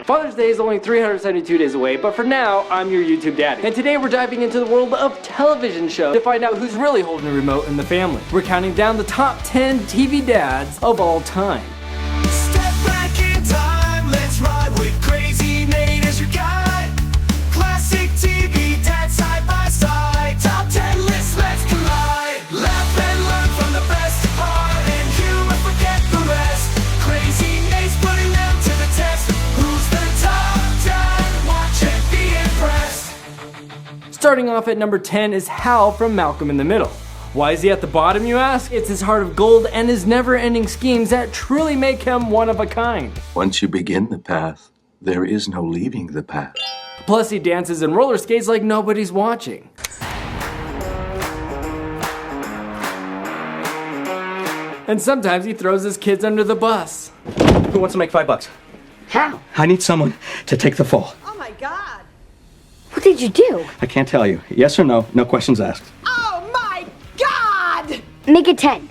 Father's Day is only 372 days away, but for now, I'm your YouTube daddy. And today we're diving into the world of television shows to find out who's really holding the remote in the family. We're counting down the top 10 TV dads of all time. Step back in time, let's ride with Crazy Nate as your guide. Classic TV dad side by side. Top 10 lists, let's collide. Laugh and learn from the best part, and humor forget the rest. Crazy Nate's putting them to the test. Who's the top dad? Watch and be impressed. Starting off at number 10 is Hal from Malcolm in the Middle. Why is he at the bottom, you ask? It's his heart of gold and his never-ending schemes that truly make him one of a kind. Once you begin the path, there is no leaving the path. Plus, he dances and roller skates like nobody's watching. And sometimes he throws his kids under the bus. Who wants to make $5? How? I need someone to take the fall. Oh my God! What did you do? I can't tell you. Yes or no, no questions asked. Oh my God! Make it 10.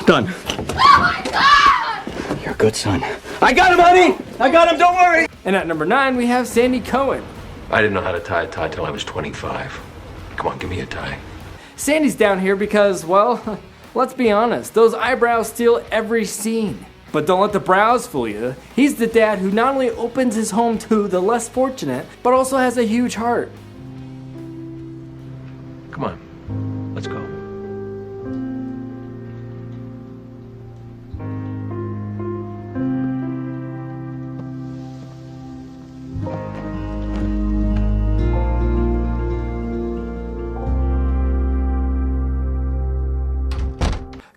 Done. Oh my God! You're a good son. I got him, honey! I got him, don't worry! And at number 9, we have Sandy Cohen. I didn't know how to tie a tie till I was 25. Come on, give me a tie. Sandy's down here because, well, let's be honest, those eyebrows steal every scene. But don't let the brows fool you. He's the dad who not only opens his home to the less fortunate, but also has a huge heart. Come on, let's go.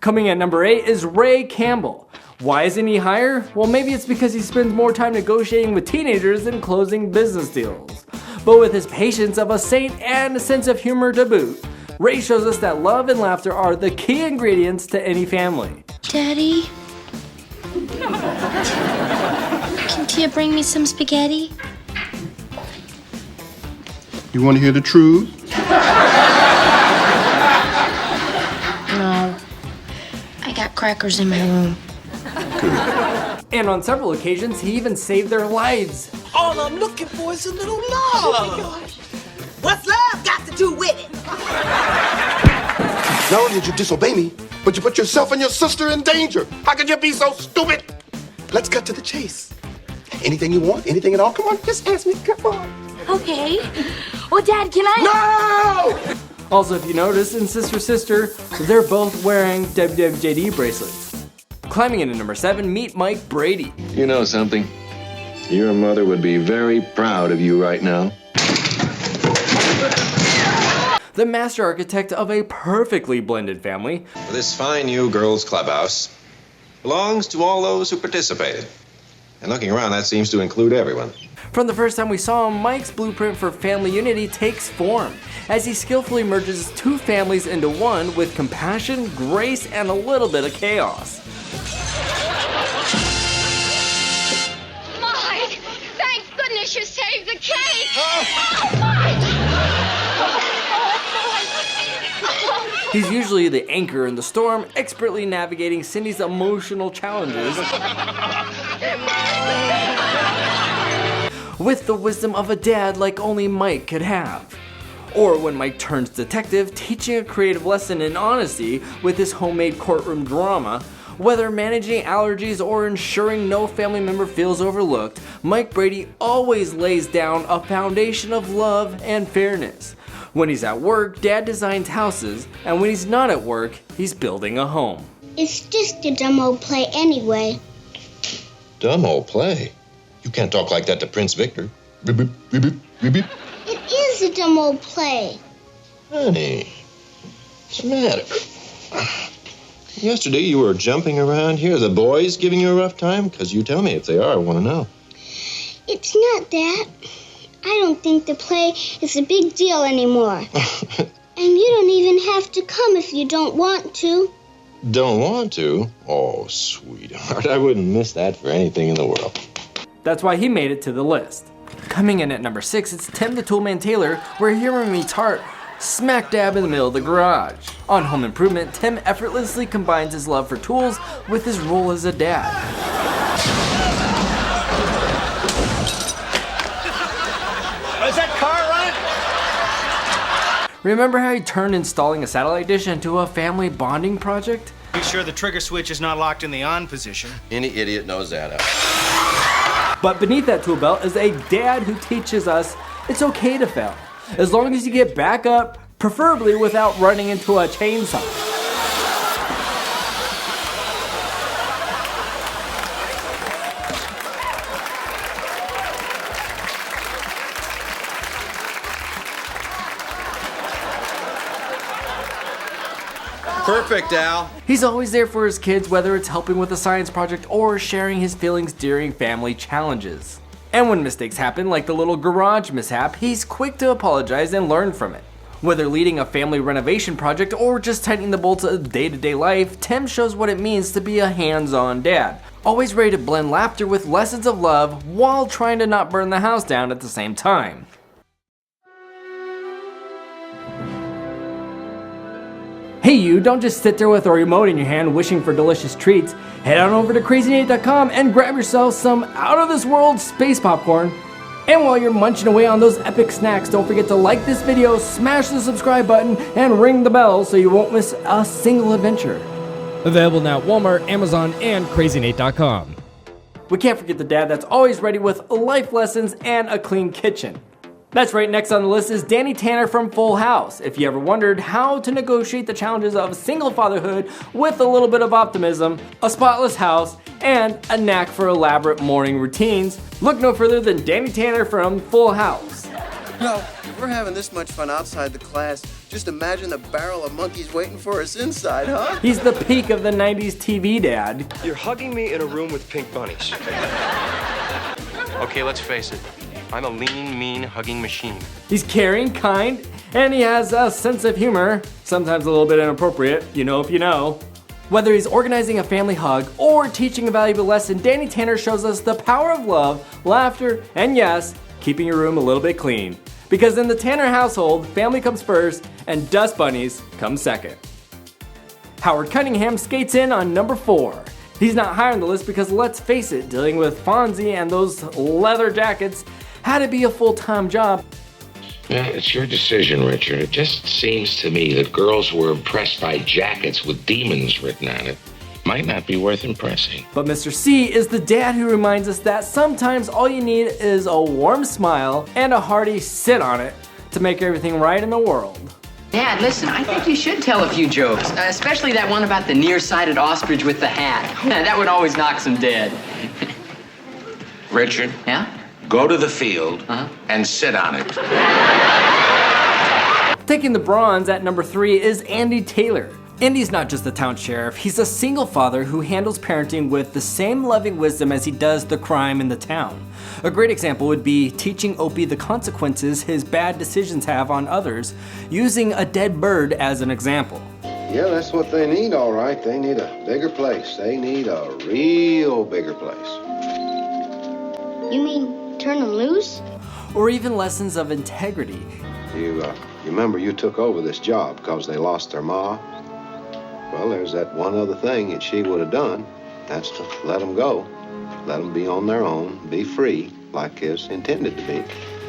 Coming at number 8 is Ray Campbell. Why isn't he higher? Well, maybe it's because he spends more time negotiating with teenagers than closing business deals. But with his patience of a saint and a sense of humor to boot, Ray shows us that love and laughter are the key ingredients to any family. Daddy? Can Tia bring me some spaghetti? You want to hear the truth? No. I got crackers in my room. And on several occasions, he even saved their lives. All I'm looking for is a little love. Oh my gosh. What's love got to do with it? Not only did you disobey me, but you put yourself and your sister in danger. How could you be so stupid? Let's cut to the chase. Anything you want, anything at all, come on, just ask me, come on. Okay. Well, Dad, can I? No! Also, if you notice, in Sister, they're both wearing WWJD bracelets. Climbing into number 7, meet Mike Brady. You know something? Your mother would be very proud of you right now. The master architect of a perfectly blended family. This fine new girls' clubhouse belongs to all those who participated. And looking around, that seems to include everyone. From the first time we saw him, Mike's blueprint for family unity takes form as he skillfully merges two families into one with compassion, grace, and a little bit of chaos. Mike! Thank goodness you saved the cake! He's usually the anchor in the storm, expertly navigating Cindy's emotional challenges with the wisdom of a dad like only Mike could have. Or when Mike turns detective, teaching a creative lesson in honesty with his homemade courtroom drama. Whether managing allergies or ensuring no family member feels overlooked, Mike Brady always lays down a foundation of love and fairness. When he's at work, Dad designs houses, and when he's not at work, he's building a home. It's just a dumb old play anyway. Dumb old play. You can't talk like that to Prince Victor. Beep, beep, beep, beep, beep, beep. It is a dumb old play. Honey, what's the matter? Yesterday you were jumping around here. Are the boys giving you a rough time? Because you tell me if they are, I want to know. It's not that. I don't think the play is a big deal anymore. And you don't even have to come if you don't want to. Don't want to? Oh, sweetheart, I wouldn't miss that for anything in the world. That's why he made it to the list. Coming in at number 6, it's Tim the Toolman Taylor, where humor meets heart, smack dab in the middle of the garage. On Home Improvement, Tim effortlessly combines his love for tools with his role as a dad. Remember how he turned installing a satellite dish into a family bonding project? Be sure the trigger switch is not locked in the on position. Any idiot knows that. But beneath that tool belt is a dad who teaches us it's okay to fail, as long as you get back up, preferably without running into a chainsaw. Perfect, Al. He's always there for his kids, whether it's helping with a science project or sharing his feelings during family challenges. And when mistakes happen, like the little garage mishap, he's quick to apologize and learn from it. Whether leading a family renovation project or just tightening the bolts of day-to-day life, Tim shows what it means to be a hands-on dad. Always ready to blend laughter with lessons of love while trying to not burn the house down at the same time. Hey you, don't just sit there with a remote in your hand wishing for delicious treats. Head on over to crazynate.com and grab yourself some out-of-this-world space popcorn. And while you're munching away on those epic snacks, don't forget to like this video, smash the subscribe button, and ring the bell so you won't miss a single adventure. Available now at Walmart, Amazon, and crazynate.com. We can't forget the dad that's always ready with life lessons and a clean kitchen. That's right, next on the list is Danny Tanner from Full House. If you ever wondered how to negotiate the challenges of single fatherhood with a little bit of optimism, a spotless house, and a knack for elaborate morning routines, look no further than Danny Tanner from Full House. No, if we're having this much fun outside the class, just imagine the barrel of monkeys waiting for us inside, huh? He's the peak of the 90s TV dad. You're hugging me in a room with pink bunnies. Okay, let's face it. I'm a lean, mean, hugging machine. He's caring, kind, and he has a sense of humor, sometimes a little bit inappropriate, you know if you know. Whether he's organizing a family hug or teaching a valuable lesson, Danny Tanner shows us the power of love, laughter, and yes, keeping your room a little bit clean. Because in the Tanner household, family comes first and dust bunnies come second. Howard Cunningham skates in on number 4. He's not high on the list because let's face it, dealing with Fonzie and those leather jackets had to be a full-time job. Well, it's your decision, Richard. It just seems to me that girls who are impressed by jackets with demons written on it might not be worth impressing. But Mr. C is the dad who reminds us that sometimes all you need is a warm smile and a hearty sit on it to make everything right in the world. Dad, listen, I think you should tell a few jokes, especially that one about the nearsighted ostrich with the hat. That would always knock some dead. Richard? Yeah? Go to the field and sit on it. Taking the bronze at number 3 is Andy Taylor. Andy's not just the town sheriff, he's a single father who handles parenting with the same loving wisdom as he does the crime in the town. A great example would be teaching Opie the consequences his bad decisions have on others, using a dead bird as an example. Yeah, that's what they need, all right. They need a bigger place. They need a real bigger place. You mean turn them loose? Or even lessons of integrity. You remember you took over this job because they lost their ma? Well, there's that one other thing that she would have done. That's to let them go. Let them be on their own, be free, like is intended to be.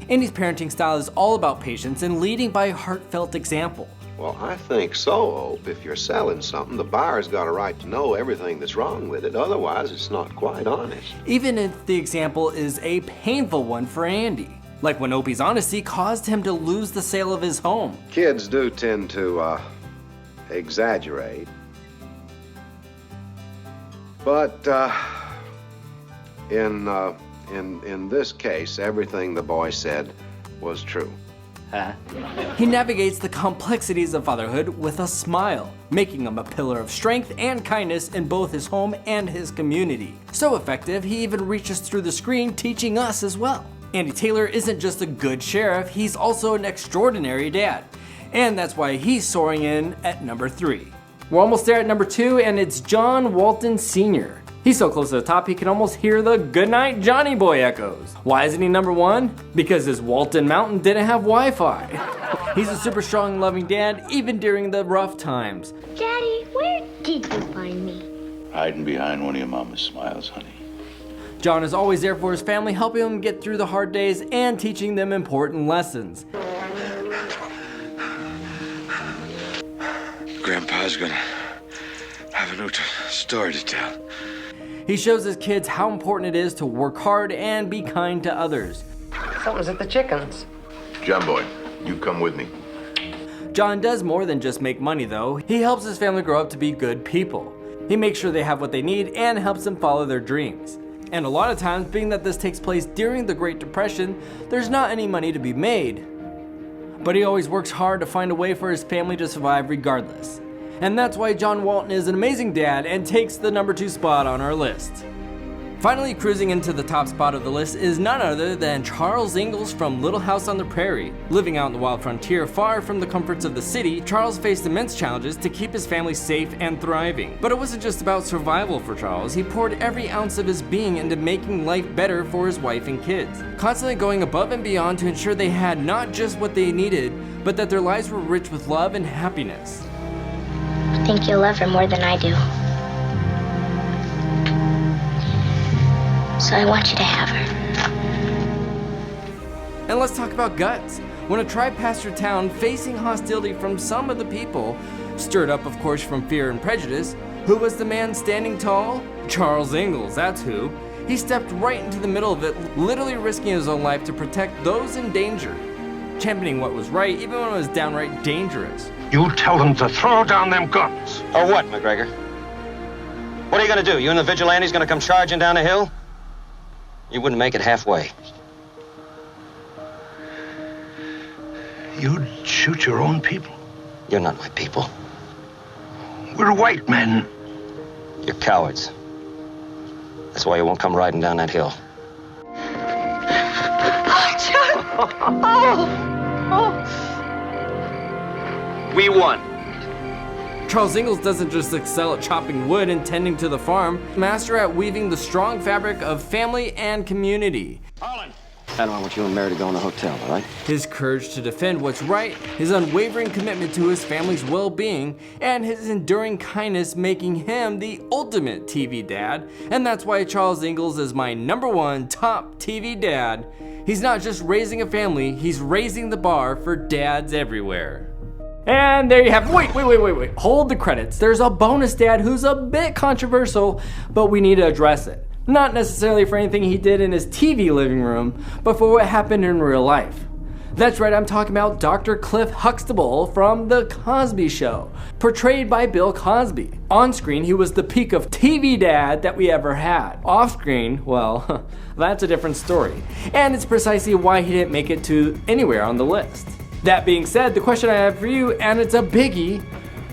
Andy's parenting style is all about patience and leading by a heartfelt example. Well, I think so, Hope. If you're selling something, the buyer's got a right to know everything that's wrong with it. Otherwise, it's not quite honest. Even if the example is a painful one for Andy. Like when Opie's honesty caused him to lose the sale of his home. Kids do tend to, exaggerate. But, in this case, everything the boy said was true. He navigates the complexities of fatherhood with a smile, making him a pillar of strength and kindness in both his home and his community. So effective, he even reaches through the screen teaching us as well. Andy Taylor isn't just a good sheriff, he's also an extraordinary dad. And that's why he's soaring in at number 3. We're almost there at number 2, and it's John Walton Sr. He's so close to the top he can almost hear the "Goodnight Johnny Boy" echoes. Why isn't he number 1? Because his Walton Mountain didn't have Wi-Fi. He's a super strong and loving dad, even during the rough times. Daddy, where did you find me? Hiding behind one of your mama's smiles, honey. John is always there for his family, helping them get through the hard days and teaching them important lessons. Grandpa's gonna have a new story to tell. He shows his kids how important it is to work hard and be kind to others. Something's at the chickens. John Boy, you come with me. John does more than just make money though. He helps his family grow up to be good people. He makes sure they have what they need and helps them follow their dreams. And a lot of times, being that this takes place during the Great Depression, there's not any money to be made. But he always works hard to find a way for his family to survive regardless. And that's why John Walton is an amazing dad and takes the number 2 spot on our list. Finally, cruising into the top spot of the list is none other than Charles Ingalls from Little House on the Prairie. Living out in the wild frontier, far from the comforts of the city, Charles faced immense challenges to keep his family safe and thriving. But it wasn't just about survival for Charles. He poured every ounce of his being into making life better for his wife and kids, constantly going above and beyond to ensure they had not just what they needed, but that their lives were rich with love and happiness. I think you love her more than I do. So I want you to have her. And let's talk about guts. When a tribe passed through town facing hostility from some of the people, stirred up of course from fear and prejudice, who was the man standing tall? Charles Ingalls, that's who. He stepped right into the middle of it, literally risking his own life to protect those in danger, championing what was right even when it was downright dangerous. You tell them to throw down them guns. Or what, McGregor? What are you gonna do? You and the vigilantes gonna come charging down the hill? You wouldn't make it halfway. You'd shoot your own people. You're not my people. We're white men. You're cowards. That's why you won't come riding down that hill. We won. Charles Ingalls doesn't just excel at chopping wood and tending to the farm, master at weaving the strong fabric of family and community. I don't want you and Mary to go in the hotel, all right? His courage to defend what's right, his unwavering commitment to his family's well-being, and his enduring kindness making him the ultimate TV dad. And that's why Charles Ingalls is my number 1 top TV dad. He's not just raising a family, he's raising the bar for dads everywhere. And there you have it. Wait. Hold the credits. There's a bonus dad who's a bit controversial, but we need to address it. Not necessarily for anything he did in his TV living room, but for what happened in real life. That's right, I'm talking about Dr. Cliff Huxtable from The Cosby Show, portrayed by Bill Cosby. On screen, he was the peak of TV dad that we ever had. Off screen, well, that's a different story. And it's precisely why he didn't make it to anywhere on the list. That being said, the question I have for you, and it's a biggie,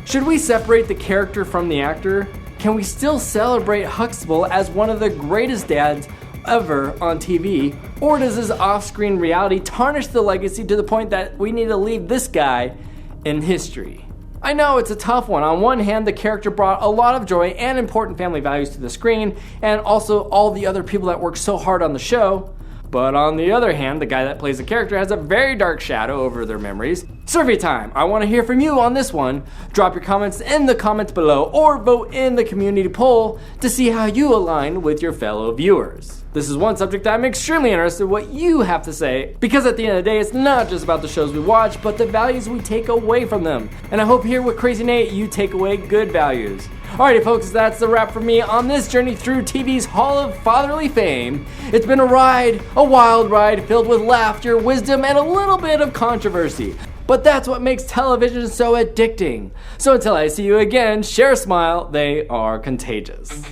should we separate the character from the actor? Can we still celebrate Huxtable as one of the greatest dads ever on TV? Or does his off-screen reality tarnish the legacy to the point that we need to leave this guy in history? I know it's a tough one. On one hand, the character brought a lot of joy and important family values to the screen, and also all the other people that worked so hard on the show. But on the other hand, the guy that plays the character has a very dark shadow over their memories. Survey time! I want to hear from you on this one. Drop your comments in the comments below or vote in the community poll to see how you align with your fellow viewers. This is one subject I'm extremely interested in what you have to say, because at the end of the day, it's not just about the shows we watch, but the values we take away from them. And I hope here with Crazy Nate, you take away good values. Alrighty folks, that's the wrap for me on this journey through TV's Hall of Fatherly Fame. It's been a ride, a wild ride, filled with laughter, wisdom, and a little bit of controversy. But that's what makes television so addicting. So until I see you again, share a smile, they are contagious.